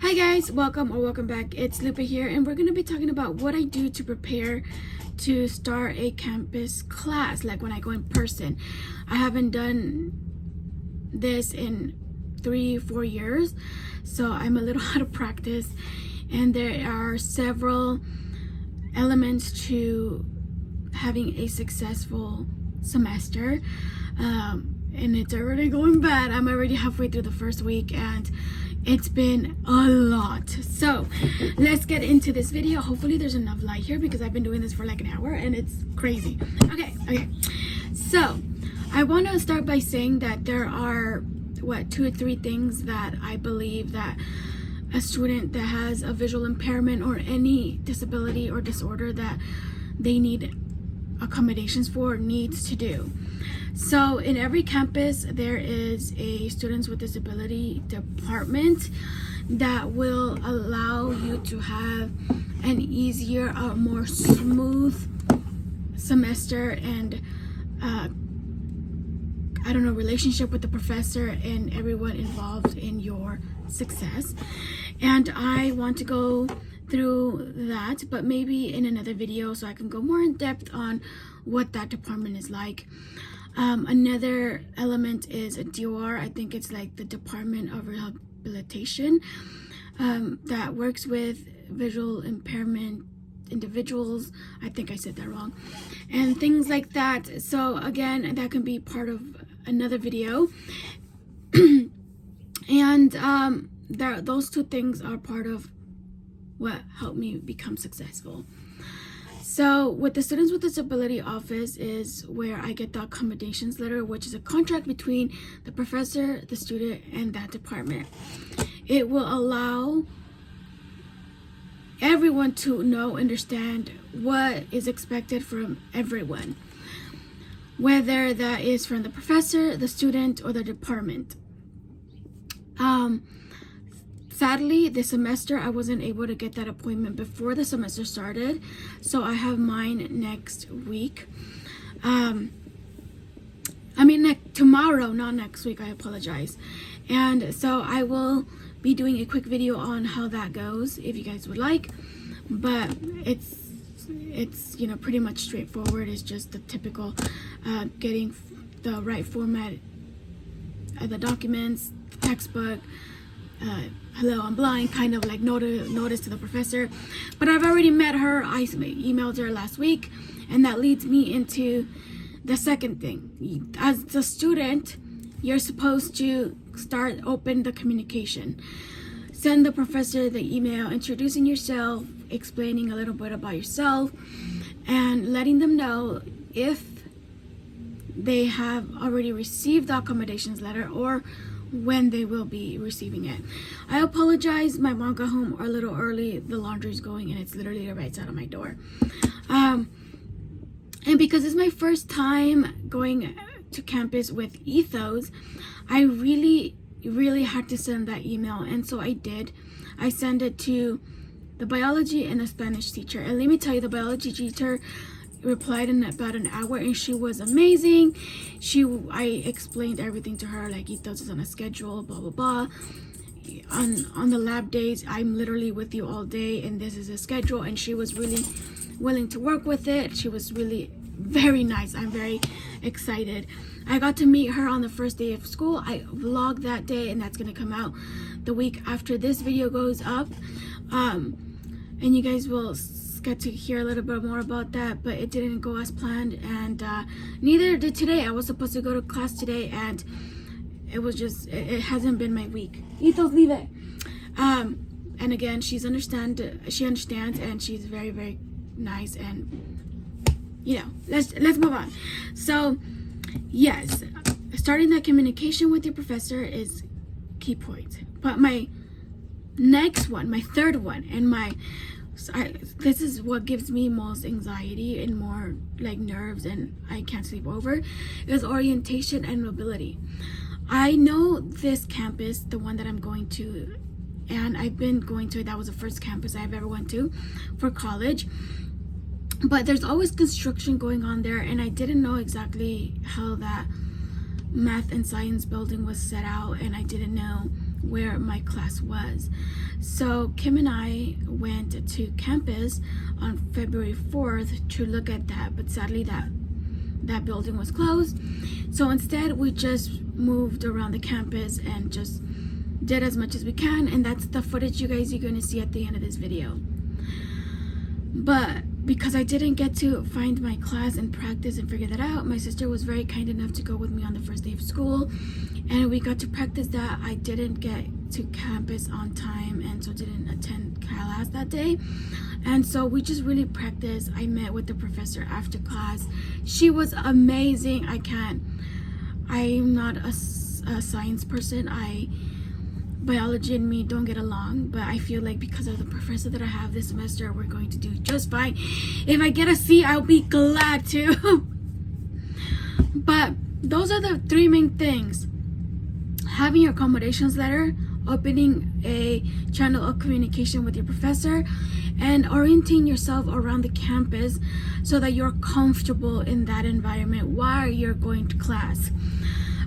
Hi guys, welcome back. It's Lupa here, and we're going to be talking about what I do to prepare to start a campus class, like when I go in person. I haven't done this in 3-4 years, so I'm a little out of practice, and there are several elements to having a successful semester. And it's already going bad. I'm already halfway through the first week, and it's been a lot. So let's get into this video. Hopefully there's enough light here because I've been doing this for like an hour and it's crazy. Okay. So I want to start by saying that there are 2 or 3 things that I believe that a student that has a visual impairment or any disability or disorder that they need accommodations for needs to do. So in every campus there is a students with disability department that will allow you to have an easier, more smooth semester and relationship with the professor and everyone involved in your success. And I want to go through that, but maybe in another video so I can go more in depth on what that department is like. Another element is a DOR. I think it's like the Department of Rehabilitation that works with visual impairment individuals. I think I said that wrong. And things like that. So again, that can be part of another video. And those 2 things are part of what helped me become successful. So with the Students with Disability Office is where I get the accommodations letter, which is a contract between the professor, the student, and that department. It will allow everyone to understand what is expected from everyone, whether that is from the professor, the student, or the department. Sadly, this semester I wasn't able to get that appointment before the semester started, so I have mine next week. Tomorrow, not next week. I apologize. And so I will be doing a quick video on how that goes if you guys would like, but it's pretty much straightforward. It's just the typical getting the right format of the documents, the textbook, hello, I'm blind, kind of like notice to the professor. But I've already met her. I emailed her last week, and that leads me into the second thing. As a student, you're supposed to open the communication. Send the professor the email introducing yourself, explaining a little bit about yourself, and letting them know if they have already received the accommodations letter or when they will be receiving it. I apologize, my mom got home a little early. The laundry's going and it's literally right side of my door. And because it's my first time going to campus with Ethos, I really had to send that email, and so I did. I sent it to the biology and the Spanish teacher, and let me tell you, the biology teacher replied in about an hour, and she was amazing. I explained everything to her, like Ethos is on a schedule, blah blah blah. On the lab days, I'm literally with you all day, and this is a schedule. And she was really willing to work with it. She was really very nice. I'm very excited. I got to meet her on the first day of school. I vlogged that day, and that's gonna come out the week after this video goes up. And you guys will get to hear a little bit more about that, but it didn't go as planned, and neither did today. I was supposed to go to class today, and it hasn't been my week. Ethos, leave it. And again, she understands, and she's very, very nice, and let's move on. So yes, starting that communication with your professor is key point. But my next one, my third one, and this is what gives me most anxiety and more like nerves, and I can't sleep over, is orientation and mobility. I know this campus, the one that I'm going to, and I've been going to it. That was the first campus I've ever went to for college. But there's always construction going on there, and I didn't know exactly how that math and science building was set out, and I didn't know where my class was. So Kim and I went to campus on February 4th to look at that, but sadly that building was closed. So instead we just moved around the campus and just did as much as we can, and that's the footage you guys are going to see at the end of this video. But because I didn't get to find my class and practice and figure that out, my sister was very kind enough to go with me on the first day of school, and we got to practice that. I didn't get to campus on time, and so didn't attend class that day. And so we just really practiced. I met with the professor after class. She was amazing. I'm not a science person. Biology and me don't get along, but I feel like because of the professor that I have this semester, we're going to do just fine. If I get a C, I'll be glad to. But those are the three main things: having your accommodations letter, opening a channel of communication with your professor, and orienting yourself around the campus so that you're comfortable in that environment while you're going to class.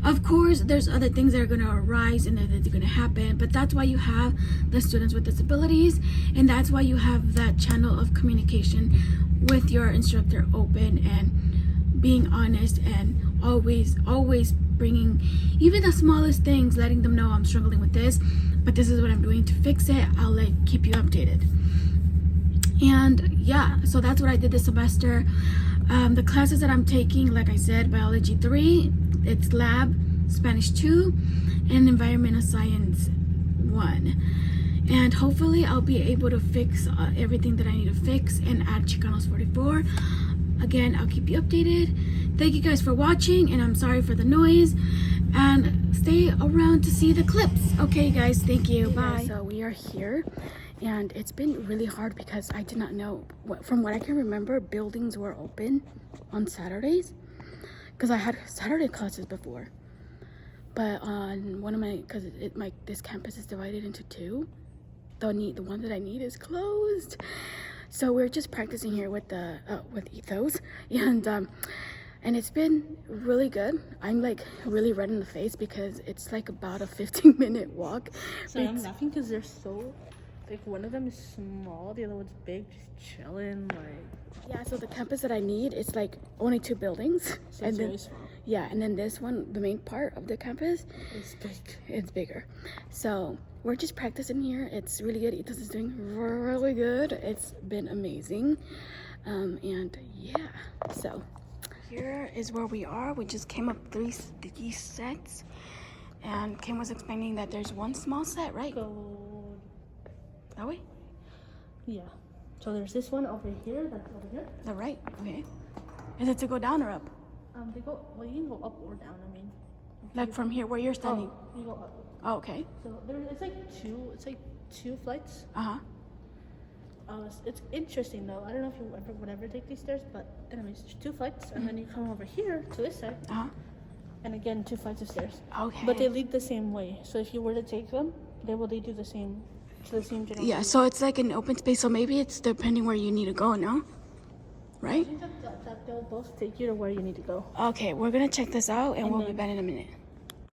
Of course, there's other things that are going to arise and that are going to happen, but that's why you have the students with disabilities, and that's why you have that channel of communication with your instructor open and being honest and always bringing even the smallest things, letting them know I'm struggling with this, but this is what I'm doing to fix it. I'll keep you updated. And yeah, so that's what I did this semester. The classes that I'm taking, like I said, Biology 3, it's Lab, Spanish 2, and Environmental Science 1. And hopefully I'll be able to fix everything that I need to fix and add Chicanos 44. Again, I'll keep you updated. Thank you guys for watching, and I'm sorry for the noise. And stay around to see the clips. Okay, guys, thank you. Bye. So we are here, and it's been really hard because I did not know. From what I can remember, buildings were open on Saturdays, because I had Saturday classes before. But on one of this campus is divided into two. The one that I need is closed. So we're just practicing here with Ethos, and it's been really good. I'm like really red in the face because it's like about a 15-minute walk. So I'm laughing because they're so, like, one of them is small, the other one's big, just chilling, like. Yeah, so the campus that I need, it's like only 2 buildings. So it's really small. Yeah, and then this one, the main part of the campus, It's big. it's bigger. So we're just practicing here. It's really good. Ethos is doing really good. It's been amazing. And yeah, so here is where we are. We just came up three sets, and Kim was explaining that there's one small set, right? Go. That way? Yeah. So there's this one over here, that's over here. The right, okay. Is it to go down or up? They go, well, you can go up or down, I mean. Like from here where you're standing? Oh, you go up. Oh, okay. So it's like two flights. Uh-huh. It's interesting though. I don't know if you would ever take these stairs, but anyways, there's 2 flights, and then you come over here to this side, Uh-huh. and again 2 flights of stairs. Okay. But they lead the same way. So if you were to take them, they will lead you the same general. Yeah, so it's like an open space, so maybe it's depending where you need to go, no? Right? I think that they'll both take you to where you need to go. Okay, we're gonna check this out, and we'll be then- back in a minute.